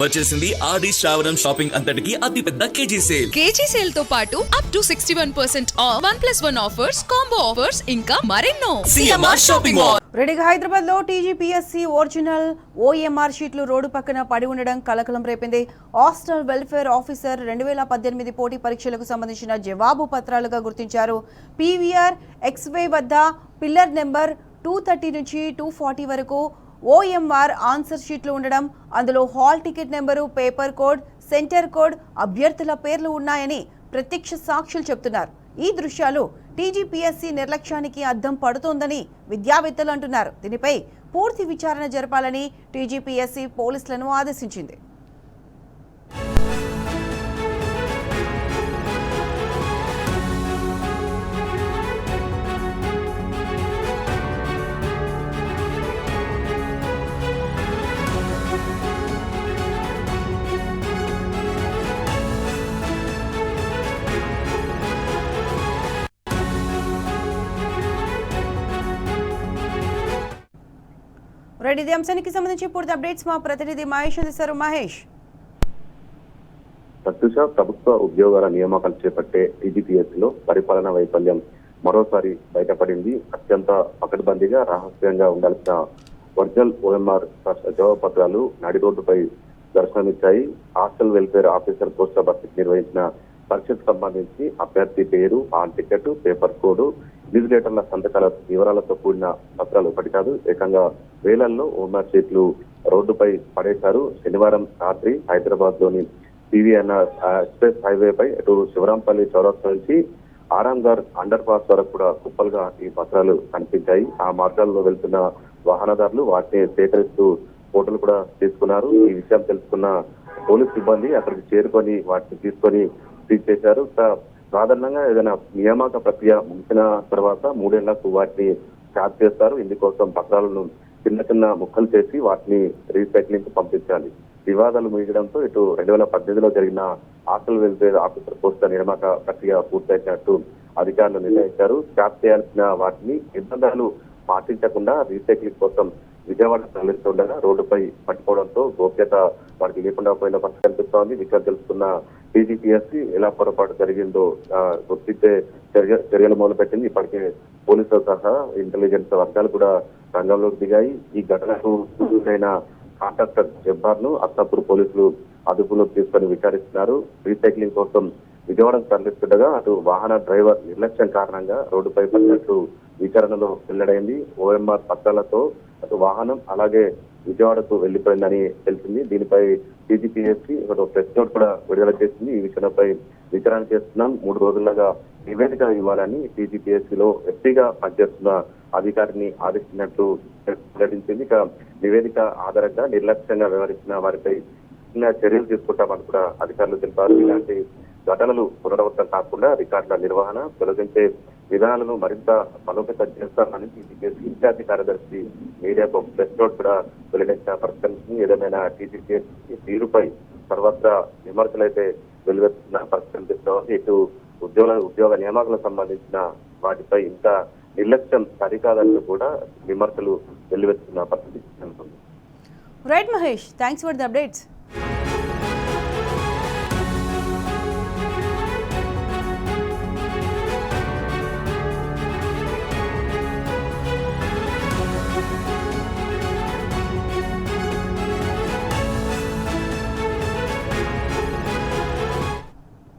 వచ్చేసింది ఆడి శ్రావణం షాపింగ్ అంతటికి అతిపెద్ద కేజీ సేల్ తో పాటు up to 61% of 1+1 offers, combo offers ఇంకా మరెన్నో. CMR shopping mall. రెడీగా హైదరాబాద్ లో టీజీపీఎస్సీ ఒరిజినల్ ఓఎంఆర్ షీట్లు రోడ్డు పక్కన పడి ఉండడం కలకలం రేపింది. హాస్టల్ వెల్ఫేర్ ఆఫీసర్ 2018 పోటీ పరీక్షలకు సంబంధించిన జవాబు పత్రాలుగా గుర్తించారు. పీవీఆర్ ఎక్స్వే వద్ద పిల్లర్ నెంబర్ 230 నుంచి 240 వరకు ఓఎంఆర్ ఆన్సర్ షీట్లు ఉండడం, అందులో hall ticket number, paper code, centre code, అభ్యర్థుల పేర్లు ఉన్నాయని ప్రత్యక్ష సాక్షులు చెబుతున్నారు. ఈ దృశ్యాలు టీజీపీఎస్సీ నిర్లక్ష్యానికి అద్దం పడుతోందని విద్యావేత్తలు అంటున్నారు. దీనిపై పూర్తి విచారణ జరపాలని టీజీపీఎస్సీ పోలీసులను ఆదేశించింది. రెడ్డి అంశానికి సంబంధించి పూర్తి అప్డేట్స్ మా ప్రతినిధి మహేష్ అందిస్తారు. మహేష్, ప్రత్యూష, ప్రభుత్వ ఉద్యోగాల నియామకాలు చేపట్టే టీజీపీఎస్సీలో పరిపాలనా వైఫల్యం మరోసారి బయటపడింది. అత్యంత పకడ్బందీగా రహస్యంగా ఉండాల్సిన ఒరిజినల్ ఓఎంఆర్ జవాబు పత్రాలు నడి రోడ్డుపై దర్శనమిచ్చాయి. హాస్టల్ వెల్ఫేర్ ఆఫీసర్ పోస్టుల భర్తీకి నిర్వహించిన పరీక్షకు సంబంధించి అభ్యర్థి పేరు, హాల్ టికెట్, పేపర్ కోడ్, ఇన్విజిలేటర్ల సంతకాల వివరాలతో కూడిన పత్రాలు ఒకటి కాదు, ఏకంగా వేలల్లో ఓఎంఆర్ షీట్లు రోడ్డుపై పడేశారు. శనివారం రాత్రి హైదరాబాద్ లోని పీవీఎన్ఆర్ ఎక్స్ప్రెస్ హైవేపై అటు శివరాంపల్లి చౌరస్తా నుంచి ఆరాంఘర్ అండర్ పాస్ వరకు కూడా కుప్పలుగా ఈ పత్రాలు కనిపించాయి. ఆ మార్గాల్లో వెళ్తున్న వాహనదారులు వాటిని సేకరిస్తూ ఫోటోలు కూడా తీసుకున్నారు. ఈ విషయం తెలుసుకున్న పోలీస్ సిబ్బంది అక్కడికి చేరుకొని వాటిని తీసుకొని సీజ్ చేశారు. సాధారణంగా ఏదైనా నియామక ప్రక్రియ ముగిసిన తర్వాత 3 ఏళ్లకు వాటిని ట్యాప్ చేస్తారు. ఇందుకోసం పత్రాలను చిన్న చిన్న ముక్కలు చేసి వాటిని రీసైక్లింగ్ కు పంపించాలి. వివాదాలు ముగియడంతో ఇటు 2018లో జరిగిన హాస్టల్ వెల్ఫేర్ ఆఫీసర్ పోస్టుల నియామక ప్రక్రియ పూర్తయినట్టు అధికారులు నిర్ణయించారు. ట్యాప్ చేయాల్సిన వాటిని నిబంధనలు పాటించకుండా రీసైక్లింగ్ కోసం విజయవాడ తరలిస్తుండగా రోడ్డుపై పట్టుకోవడంతో గోప్యత వారికి లేకుండా పోయిన పరిస్థితి కనిపిస్తోంది. విషయం తెలుసుకున్న టీజీపీఎస్సీ ఎలా పొరపాటు జరిగిందో గుర్తించే చర్యలు మొదలుపెట్టింది. ఇప్పటికే పోలీసులు సహా ఇంటెలిజెన్స్ వర్గాలు కూడా రంగంలోకి దిగాయి. ఈ ఘటనకు కాంట్రాక్టర్ జబ్బార్ ను అత్తాపూర్ పోలీసులు అదుపులోకి తీసుకొని విచారిస్తున్నారు. రీసైక్లింగ్ కోసం విజయవాడకు తరలిస్తుండగా అటు వాహన డ్రైవర్ నిర్లక్ష్యం కారణంగా రోడ్డుపై పడినట్టు విచారణలో వెల్లడైంది. ఓఎంఆర్ పత్రాలతో అటు వాహనం అలాగే విజయవాడకు వెళ్లిపోయిందని తెలిసింది. దీనిపై టీజీపీఎస్సీ ఒక ప్రెస్ నోట్ కూడా విడుదల చేసింది. ఈ విషయంపై విచారణ చేస్తున్నాం, 3 రోజులుగా నివేదిక ఇవ్వాలని టీజీపీఎస్సీలో ఎస్పీగా పనిచేస్తున్న అధికారిని ఆదేశించినట్లు వెల్లడించింది. ఇక నివేదిక ఆధారంగా నిర్లక్ష్యంగా వ్యవహరించిన వారిపై చర్యలు తీసుకుంటామని కూడా అధికారులు తెలిపారు. ఇలాంటి ఘటనలు పునరావృతం కాకుండా రికార్డుల నిర్వహణ, తొలగించే విధానాలను మరింత బలోపేతం చేస్తామని టీజీపీఎస్సీ ఇన్ఛార్జి కార్యదర్శి మీడియాకు ప్రెస్ నోట్ కూడా వెల్లడించిన పరిస్థితి. ఏదేమైనా టీజీపీఎస్సీ తీరుపై సర్వత్రా విమర్శలు అయితే వెలువెత్తున్న పరిస్థితి కనిపిస్తోంది. ఇటు ఉద్యోగ నియామకాలకు సంబంధించిన వాటిపై ఇంకా నిర్లక్ష్యం సరికాదని కూడా విమర్శలు వెల్లువెత్తున్న పరిస్థితి కనిపిస్తుంది. Right Mahesh, thanks for the updates.